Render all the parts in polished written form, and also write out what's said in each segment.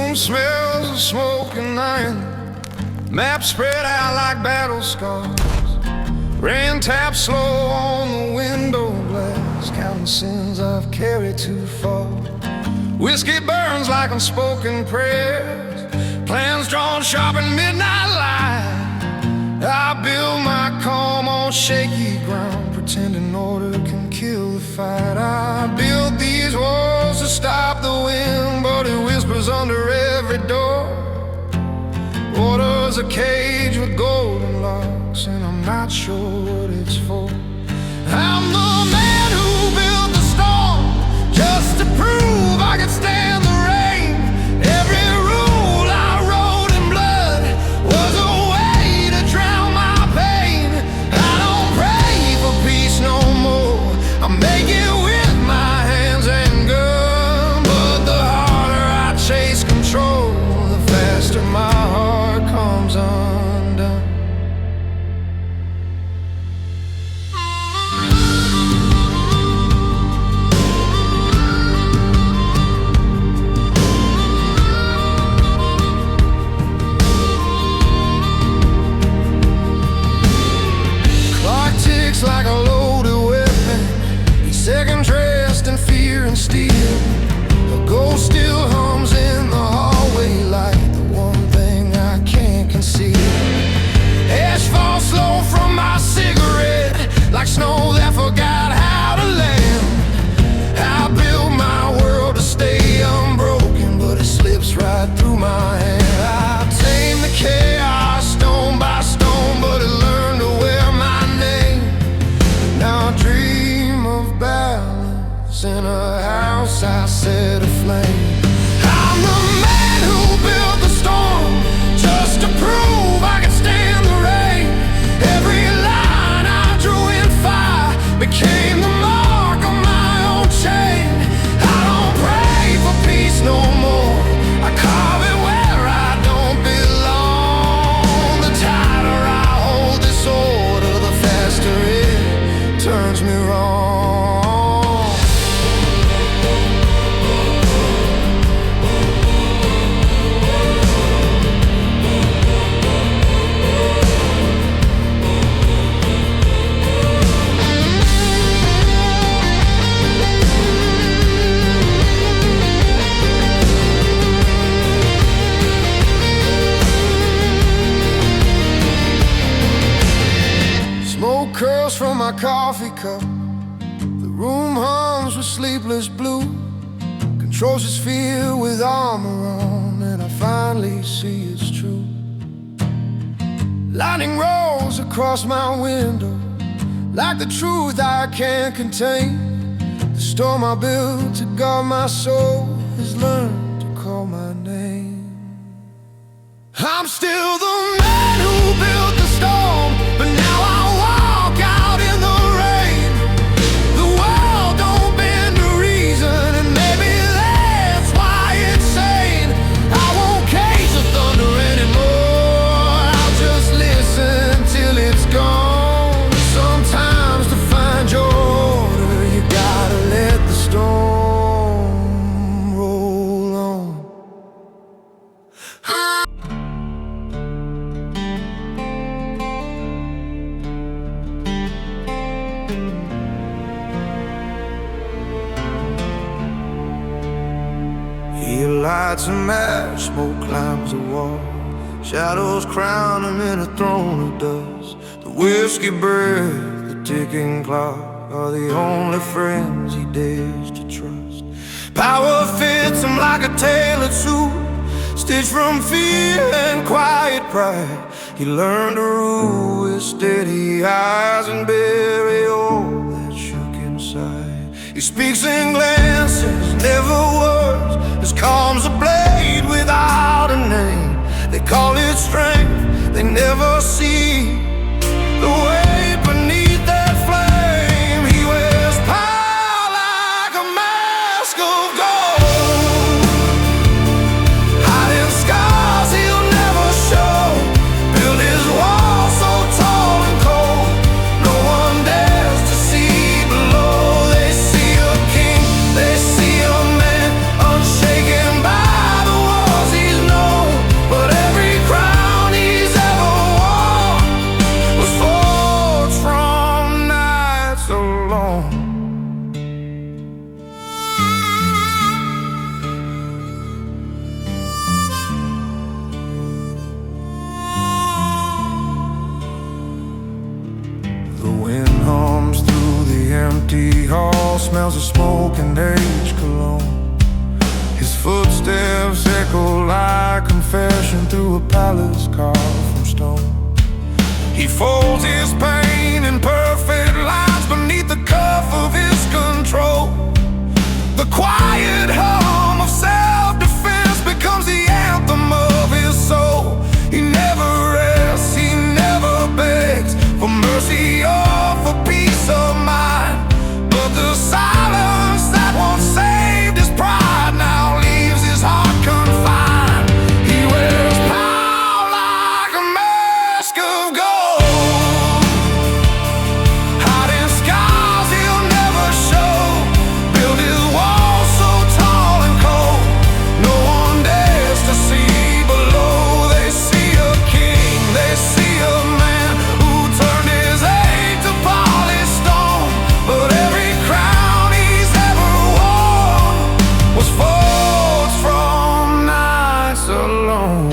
room smells of smoking iron. Maps spread out like battle scars. Rain taps slow on the window glass, counting sins I've carried too far. Whiskey burns like unspoken prayers, plans drawn sharp in midnight light. I build my calm on shaky ground, pretending order can kill the fight. I build these walls to stop the wind, but it whispers under every door. Order's a cage with golden locks, and I'm not sure what it's for. I'm the man who built the storm, just to prove I could stand the rain. Every rule I wrote in blood was a way to drown my pain. I don't pray for peace no more, I make it with my hands and gun. But the harder I chase control, the faster my heart comes undone. Clock ticks like a loaded weapon, each second dressed in fear and steel. The ghost still hums in the hallway like the one thing I can't conceal. Ash falls slow from my cigarette, like snow that forgot how to land. I build my world to stay unbroken, but it slips right through my hand. I tame the chaos stone by stone, but it learned to wear my name. Now I dream of balance in a house I set aflame. I'm the man who built the storm, just to prove I could stand the rain. Every line I drew in fire became the mark on my own chain. I don't pray for peace no more, I carve it where I don't belong. The tighter I hold this order, the faster it turns me wrong. Smoke curls from my coffee cup, the room hums with sleepless blue. Controls its fear with armor on, and I finally see it's true. Lightning rolls across my window, like the truth I can't contain. The storm I built to guard my soul has learned to call my name. I'm still the man who built the storm, but now I walk out in the rain. The world don't bend to reason, and maybe that's why it's sane. I won't cage the thunder anymore, I'll just listen till it's gone. Sometimes to find your order, you gotta let the storm roll on. He lights a match, smoke climbs the wall. Shadows crown him in a throne of dust. The whiskey breath, the ticking clock are the only friends he dares to trust. Power fits him like a tailored suit, stitched from fear and quiet pride. He learned to rule with steady eyes and bury all that shook inside. He speaks in glances, never words, his calm's a blade without a name. They call it strength, they never see the weight beneath that flame. He wears power like a mask of gold, hiding scars he'll never show. Built his wall so tall and cold, no one dares to see below. They see a king, they see a smells of smoke and aged cologne. His footsteps echo like confession through a palace carved from stone. He folds his pain in perfect lines beneath the cuff of his control. The quiet hum of self-defense becomes the anthem of his soul. He never rests, he never begs for mercy or for peace of mind. But the silence that once saved his pride now leaves his heart confined. He wears power like a mask of gold, hiding scars he'll never show. Build his walls so tall and cold, no one dares to see below. They see a king, they see a man who turned his hate to polished stone. But every crown he's ever worn was forged from nights alone.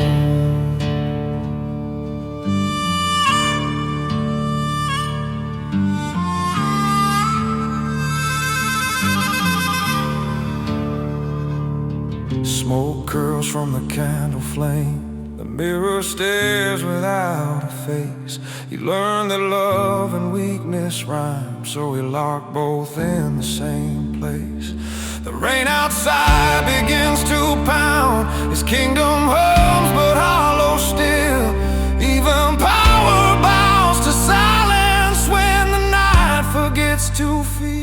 Smoke curls from the candle flame. The mirror stares without a face. He learned that love and weakness rhyme, so he locked both in the same place. The rain outside begins to pound. His kingdom hums but hollow still. Even power bows to silence when the night forgets to feel.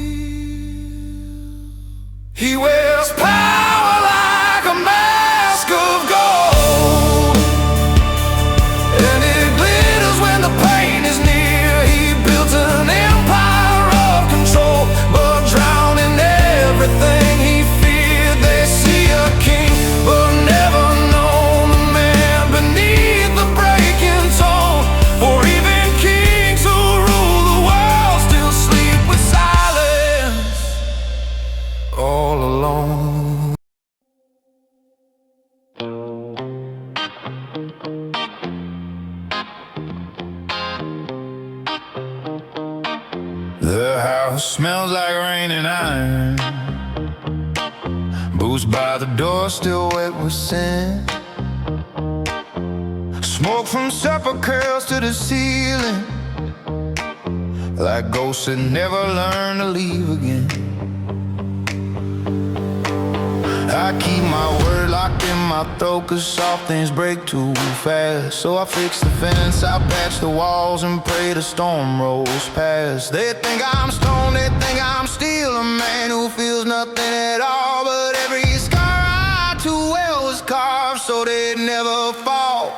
He wears power like a mask of gold, and it glitters when the pain is near. He built an empire of control, but drowned in everything he feared. They see a king, but never know the man beneath the breaking tone. For even kings who rule the world still sleep with silence, all alone. The house smells like rain and iron. Boots by the door still wet with sin. Smoke from supper curls to the ceiling, like ghosts that never learn to leave again. I keep my word locked in my throat, 'cause soft things break too fast. So I fix the fence, I patch the walls and pray the storm rolls past. They think I'm stoned, they think I'm still a man who feels nothing at all. But every scar I too well was carved so they'd never fall.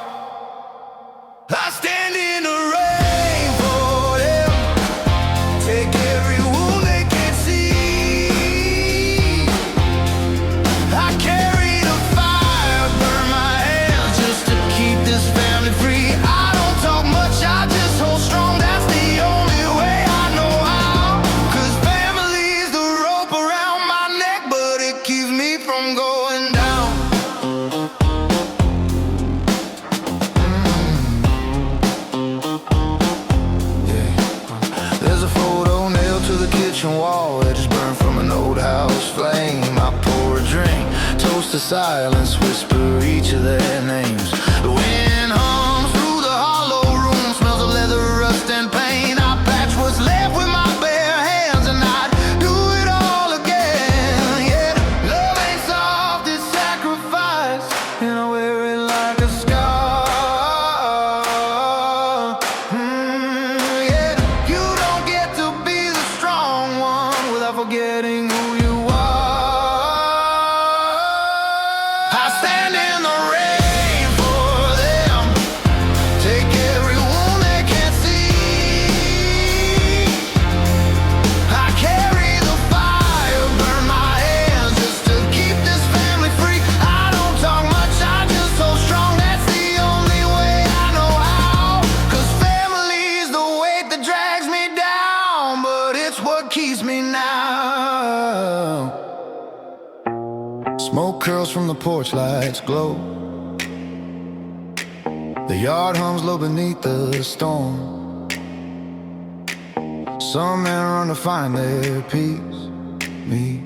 I stand in the rain for them, take every wound they can't see. I carry the fire, burn my hands just to keep this family free. I don't talk much, I just hold strong, that's the only way I know how. 'Cause family's the rope around my neck, but it keeps me from going down. There's a photo nailed to the kitchen wall that just burned from an old house flame. I pour a drink, toast to silence, whisper each of their names. The wind hums through the hollow room, smells of leather, rust and pain. I patch what's left with my bare hands, and I'd do it all again. Yeah, love ain't soft, it's sacrifice, and I wear it like a scar. Yeah, you don't get to be the strong one without forgetting who you are. I stand in the rain for them, take every wound they can't see. I carry the fire, burn my hands just to keep this family free. I don't talk much, I just hold strong, that's the only way I know how. 'Cause family's the weight that drags me down, but it's what keeps me now. Smoke curls from the porch lights glow. The yard hums low beneath the storm. Some men run to find their peace, me.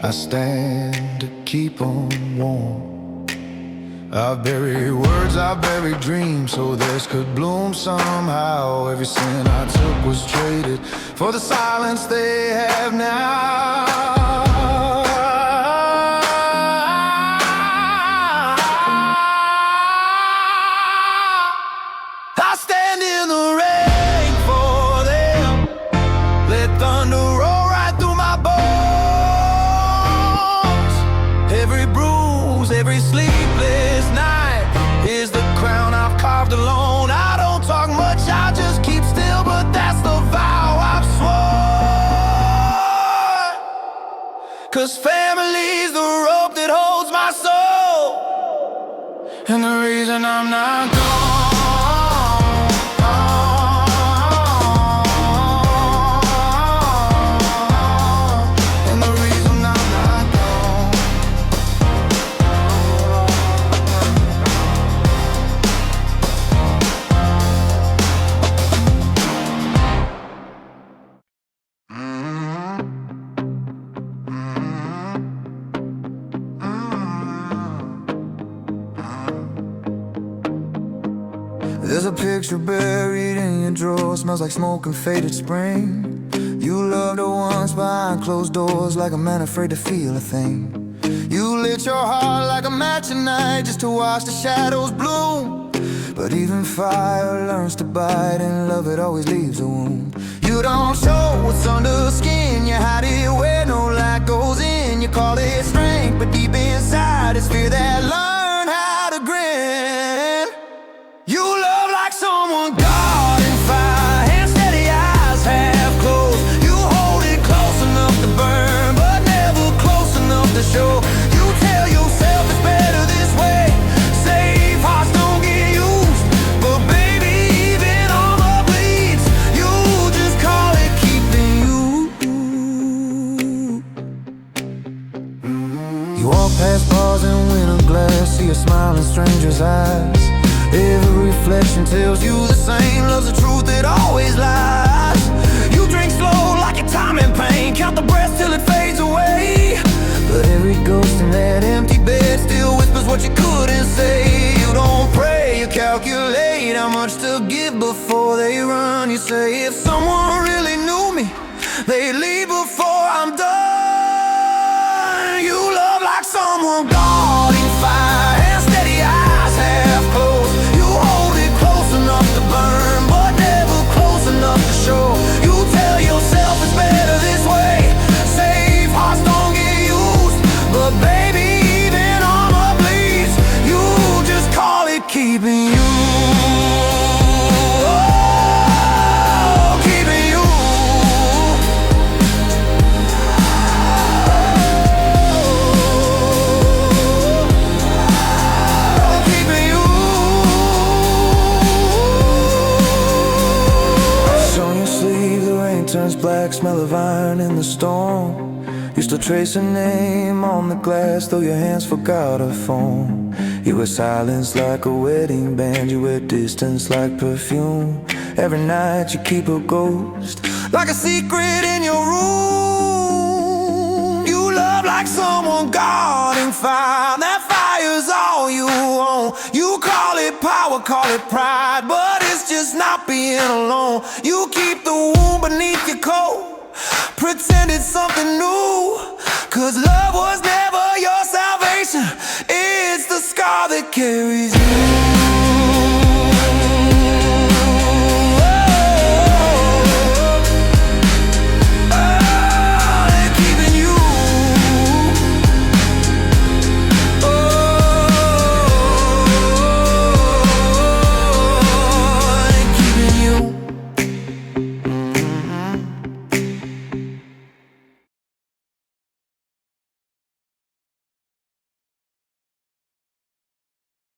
I stand to keep on warm. I bury words, I bury dreams, so this could bloom somehow. Every sin I took was traded for the silence they have now. I stand in the rain for them. Let thunder roll right through my bones. Every bruise, every sleepless night is the crown I've carved alone. I don't talk much, I just keep still, but that's the vow I've sworn. 'Cause family's the rope that holds my soul, and the reason I'm not gone. There's a picture buried in your drawer, smells like smoke and faded spring. You loved her once behind closed doors, like a man afraid to feel a thing. You lit your heart like a match at night, just to watch the shadows bloom. But even fire learns to bite, and love, it always leaves a wound. You don't show what's under the skin, you hide it where no light goes in. You call it strength, but deep inside it's fear that learn how to grin. You love like someone God in fire, and steady eyes half closed. You hold it close enough to burn, but never close enough to show. You tell yourself it's better this way, safe hearts don't get used. But baby, even armor bleeds, you just call it keeping you. You walk past bars and window glass, see a smile in strangers' eyes. Every reflection tells you the same, love's the truth that always lies. You drink slow like your time in pain, count the breaths till it fades away. But every ghost in that empty bed still whispers what you couldn't say. You don't pray, you calculate how much to give before they run. You say if someone really knew me, they'd leave before I'm done. You love like someone guarding fire, and steady eyes half closed. Burn, but never close enough to show. You tell yourself it's better this way, safe hearts don't get used. But baby, even armor bleeds, you just call it keeping you. Oh, keeping you. Oh, keeping you. Turns black, smell of iron in the storm. Used to trace a name on the glass, though your hands forgot a form. You were silence like a wedding band, you were distance like perfume. Every night you keep a ghost, like a secret in your room. You love like someone guarding fire, that fire's all you own. You call it power, call it pride, but it's just not being alone. You keep the wound beneath your coat, pretend it's something new, 'cause love was never your salvation, it's the scar that carries